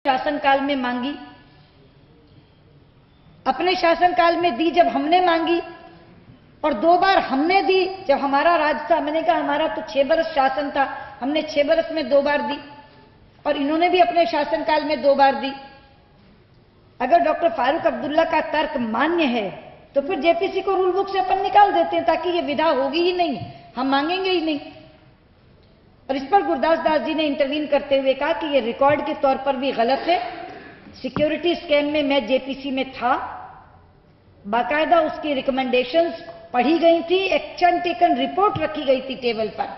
शासनकाल में मांगी, अपने शासनकाल में दी जब हमने मांगी, और 2 बार हमने दी जब हमारा राज था। मैंने कहा हमारा तो 6 बरस शासन था, हमने 6 बरस में 2 बार दी, और इन्होंने भी अपने शासनकाल में 2 बार दी। अगर डॉक्टर फारूक अब्दुल्ला का तर्क मान्य है तो फिर जेपीसी को रूल बुक से अपन निकाल देते हैं, ताकि ये विधा होगी ही नहीं, हम मांगेंगे ही नहीं। और इस पर गुरदास दास जी ने इंटरवीन करते हुए कहा कि ये रिकॉर्ड के तौर पर भी गलत है। सिक्योरिटी स्कैम में मैं जेपीसी में था, बाकायदा उसकी रिकमेंडेशंस पढ़ी गई थी, एक्शन टेकन रिपोर्ट रखी गई थी टेबल पर,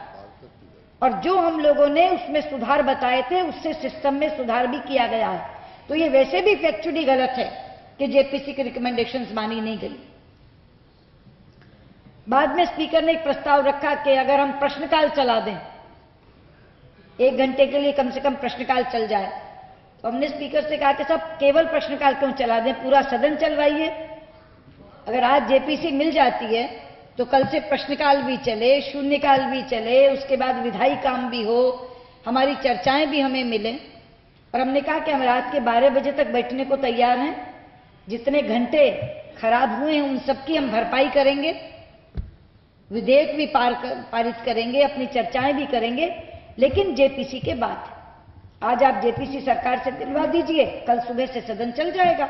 और जो हम लोगों ने उसमें सुधार बताए थे उससे सिस्टम में सुधार भी किया गया है। तो ये वैसे भी फैक्चुअली गलत है कि जेपीसी की रिकमेंडेशंस मानी नहीं गई। बाद में स्पीकर ने एक प्रस्ताव रखा कि अगर हम प्रश्नकाल चला दें, 1 घंटे के लिए कम से कम प्रश्नकाल चल जाए, तो हमने स्पीकर से कहा कि साहब केवल प्रश्नकाल क्यों चला दें, पूरा सदन चलवाइए। अगर आज जेपीसी मिल जाती है तो कल से प्रश्नकाल भी चले, शून्यकाल भी चले, उसके बाद विधायी काम भी हो, हमारी चर्चाएं भी हमें मिलें। और हमने कहा कि हम रात के 12 बजे तक बैठने को तैयार हैं, जितने घंटे खराब हुए हैं उन सबकी हम भरपाई करेंगे, विधेयक भी पारित करेंगे, अपनी चर्चाएं भी करेंगे, लेकिन जेपीसी के बाद। आज आप जेपीसी सरकार से दिलवा दीजिए, कल सुबह से सदन चल जाएगा,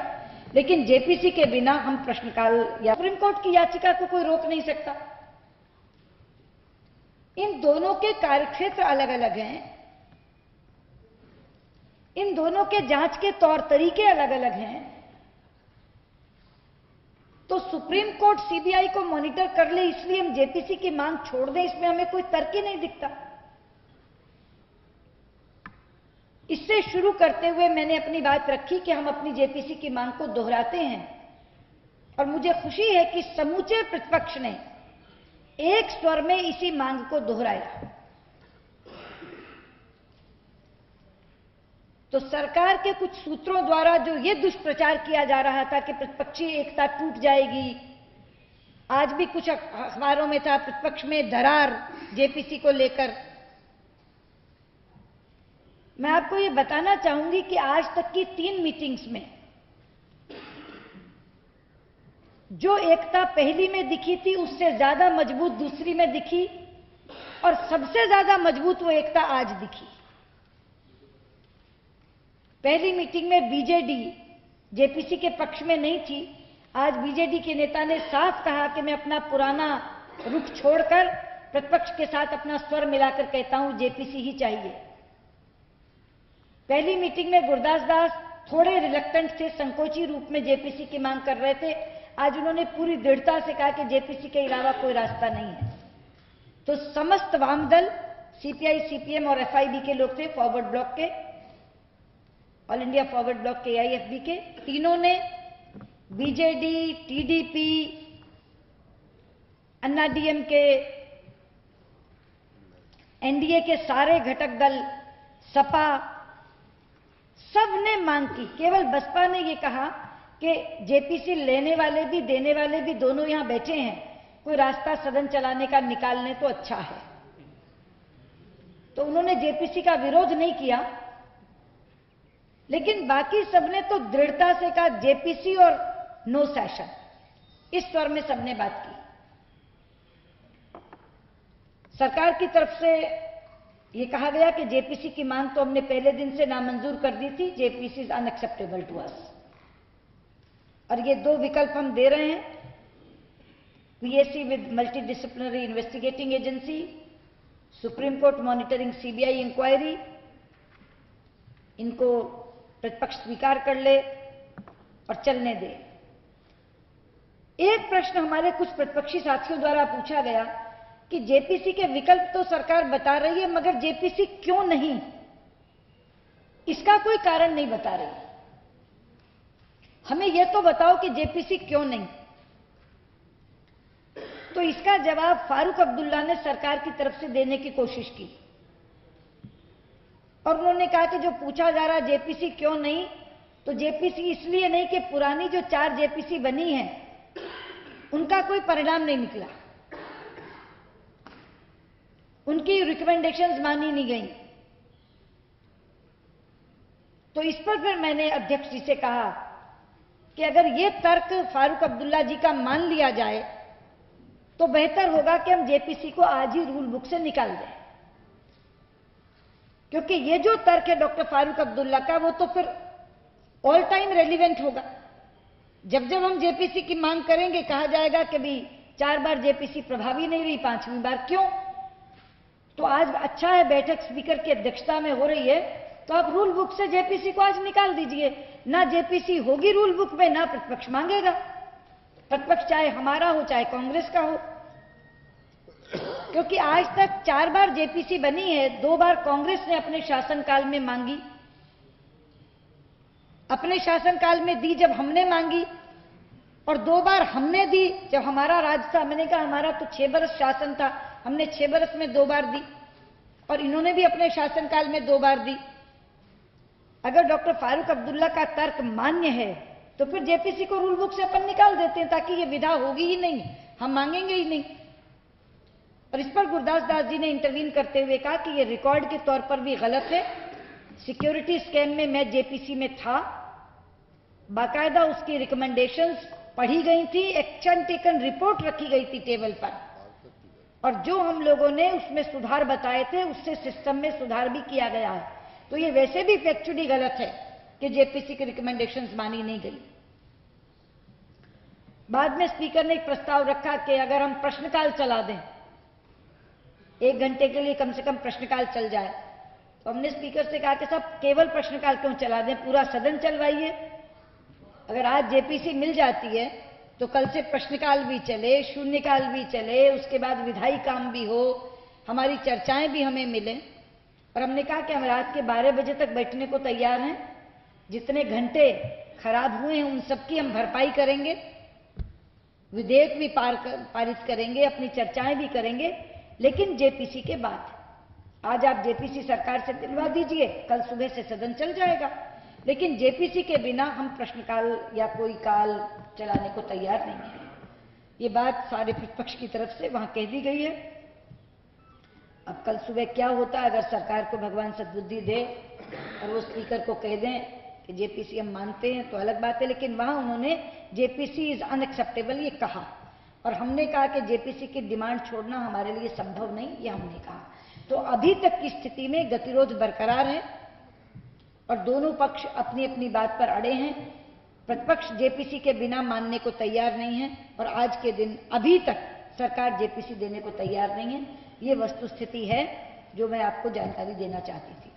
लेकिन जेपीसी के बिना हम प्रश्नकाल या सुप्रीम कोर्ट की याचिका को कोई रोक नहीं सकता। इन दोनों के कार्यक्षेत्र अलग अलग हैं, इन दोनों के जांच के तौर तरीके अलग अलग हैं। तो सुप्रीम कोर्ट सीबीआई को मॉनिटर कर ले इसलिए हम जेपीसी की मांग छोड़ दें, इसमें हमें कोई तर्क ही नहीं दिखता। इससे शुरू करते हुए मैंने अपनी बात रखी कि हम अपनी जेपीसी की मांग को दोहराते हैं, और मुझे खुशी है कि समूचे प्रतिपक्ष ने एक स्वर में इसी मांग को दोहराया। तो सरकार के कुछ सूत्रों द्वारा जो ये दुष्प्रचार किया जा रहा था कि प्रतिपक्षी एकता टूट जाएगी, आज भी कुछ अखबारों में था प्रतिपक्ष में दरार जेपीसी को लेकर। मैं आपको ये बताना चाहूंगी कि आज तक की 3 मीटिंग्स में जो एकता पहली में दिखी थी उससे ज्यादा मजबूत दूसरी में दिखी, और सबसे ज्यादा मजबूत वो एकता आज दिखी। पहली मीटिंग में बीजेडी जेपीसी के पक्ष में नहीं थी। आज बीजेडी के नेता ने साफ कहा कि मैं अपना पुराना रुख छोड़कर प्रतिपक्ष के साथ अपना स्वर मिलाकर कहता हूं जेपीसी ही चाहिए। पहली मीटिंग में गुरदास दास थोड़े रिलक्टेंट थे, संकोची रूप में जेपीसी की मांग कर रहे थे। आज उन्होंने पूरी दृढ़ता से कहा कि जेपीसी के अलावा कोई रास्ता नहीं है। तो समस्त वाम दल, सीपीआई, सीपीएम और एफआईबी के लोग थे, फॉरवर्ड ब्लॉक के, ऑल इंडिया फॉरवर्ड ब्लॉक के, एआईएफबी के, तीनों ने, बीजेडी, टीडीपी, अन्ना डीएमके, एनडीए के सारे घटक दल, सपा, सब ने मांग की। केवल बसपा ने यह कहा कि जेपीसी लेने वाले भी देने वाले भी दोनों यहां बैठे हैं, कोई रास्ता सदन चलाने का निकाल लें तो अच्छा है। तो उन्होंने जेपीसी का विरोध नहीं किया, लेकिन बाकी सबने तो दृढ़ता से कहा जेपीसी और नो सेशन, इस स्वर में सबने बात की। सरकार की तरफ से यह कहा गया कि जेपीसी की मांग तो हमने पहले दिन से नामंजूर कर दी थी, JPC is unacceptable to us. और ये 2 विकल्प हम दे रहे हैं, PAC with multi disciplinary investigating agency, Supreme Court monitoring CBI inquiry. इनको प्रतिपक्ष स्वीकार कर ले और चलने दे। एक प्रश्न हमारे कुछ प्रतिपक्षी साथियों द्वारा पूछा गया कि जेपीसी के विकल्प तो सरकार बता रही है, मगर जेपीसी क्यों नहीं, इसका कोई कारण नहीं बता रही। हमें यह तो बताओ कि जेपीसी क्यों नहीं। तो इसका जवाब फारूक अब्दुल्ला ने सरकार की तरफ से देने की कोशिश की, और उन्होंने कहा कि जो पूछा जा रहा जेपीसी क्यों नहीं, तो जेपीसी इसलिए नहीं कि पुरानी जो 4 जेपीसी बनी है उनका कोई परिणाम नहीं निकला, उनकी रिकमेंडेशंस मानी नहीं गई। तो इस पर फिर मैंने अध्यक्ष जी से कहा कि अगर ये तर्क फारूक अब्दुल्ला जी का मान लिया जाए तो बेहतर होगा कि हम जेपीसी को आज ही रूल बुक से निकाल दें, क्योंकि ये जो तर्क है डॉक्टर फारूक अब्दुल्ला का वो तो फिर ऑल टाइम रेलिवेंट होगा। जब जब हम जेपीसी की मांग करेंगे कहा जाएगा कि भाई 4 बार जेपीसी प्रभावी नहीं रही, 5वीं बार क्यों? तो आज अच्छा है बैठक स्पीकर की अध्यक्षता में हो रही है, तो आप रूल बुक से जेपीसी को आज निकाल दीजिए। ना जेपीसी होगी रूल बुक में, ना प्रतिपक्ष मांगेगा। प्रतिपक्ष चाहे हमारा हो चाहे कांग्रेस का हो, क्योंकि आज तक 4 बार जेपीसी बनी है, 2 बार कांग्रेस ने अपने शासनकाल में मांगी, अपने शासनकाल में दी जब हमने मांगी, और 2 बार हमने दी जब हमारा राज था। मैंने कहा हमारा तो 6 बरस शासन था, हमने 6 बरस में 2 बार दी, और इन्होंने भी अपने शासनकाल में 2 बार दी। अगर डॉक्टर फारूक अब्दुल्ला का तर्क मान्य है तो फिर जेपीसी को रूल बुक से अपन निकाल देते हैं, ताकि ये विधा होगी ही नहीं, हम मांगेंगे ही नहीं। और इस पर गुरदास दास जी ने इंटरवीन करते हुए कहा कि ये रिकॉर्ड के तौर पर भी गलत है। सिक्योरिटी स्कैम में मैं जेपीसी में था, बाकायदा उसकी रिकमेंडेशंस पढ़ी गई थी, एक्शन टेकन रिपोर्ट रखी गई थी टेबल पर, और जो हम लोगों ने उसमें सुधार बताए थे उससे सिस्टम में सुधार भी किया गया है। तो ये वैसे भी फैक्चुअली गलत है कि जेपीसी की रिकमेंडेशंस मानी नहीं गई। बाद में स्पीकर ने एक प्रस्ताव रखा कि अगर हम प्रश्नकाल चला दें, 1 घंटे के लिए कम से कम प्रश्नकाल चल जाए, तो हमने स्पीकर से कहा कि साहब केवल प्रश्नकाल क्यों चला दें, पूरा सदन चलवाइए। अगर आज जेपीसी मिल जाती है तो कल से प्रश्नकाल भी चले, शून्यकाल भी चले, उसके बाद विधायी काम भी हो, हमारी चर्चाएं भी हमें मिलें। और हमने कहा कि हम रात के 12 बजे तक बैठने को तैयार हैं, जितने घंटे खराब हुए हैं उन सबकी हम भरपाई करेंगे, विधेयक भी पारित करेंगे, अपनी चर्चाएं भी करेंगे, लेकिन जेपीसी के बाद। आज आप जेपीसी सरकार से दिलवा दीजिए, कल सुबह से सदन चल जाएगा, लेकिन जेपीसी के बिना हम प्रश्नकाल या कोई काल चलाने को तैयार नहीं है। ये बात सारे प्रतिपक्ष की तरफ से वहां कह दी गई है। अब कल सुबह क्या होता है, अगर सरकार को भगवान सद्बुद्धि दे और वो स्पीकर को कह दें कि जेपीसी हम मानते हैं तो अलग बात है, लेकिन वहां उन्होंने जेपीसी इज अनएक्सेप्टेबल ये कहा, और हमने कहा कि जेपीसी की डिमांड छोड़ना हमारे लिए संभव नहीं, ये हमने कहा। तो अभी तक की स्थिति में गतिरोध बरकरार है और दोनों पक्ष अपनी अपनी बात पर अड़े हैं। प्रतिपक्ष जेपीसी के बिना मानने को तैयार नहीं है, और आज के दिन अभी तक सरकार जेपीसी देने को तैयार नहीं है। ये वस्तुस्थिति है जो मैं आपको जानकारी देना चाहती थी।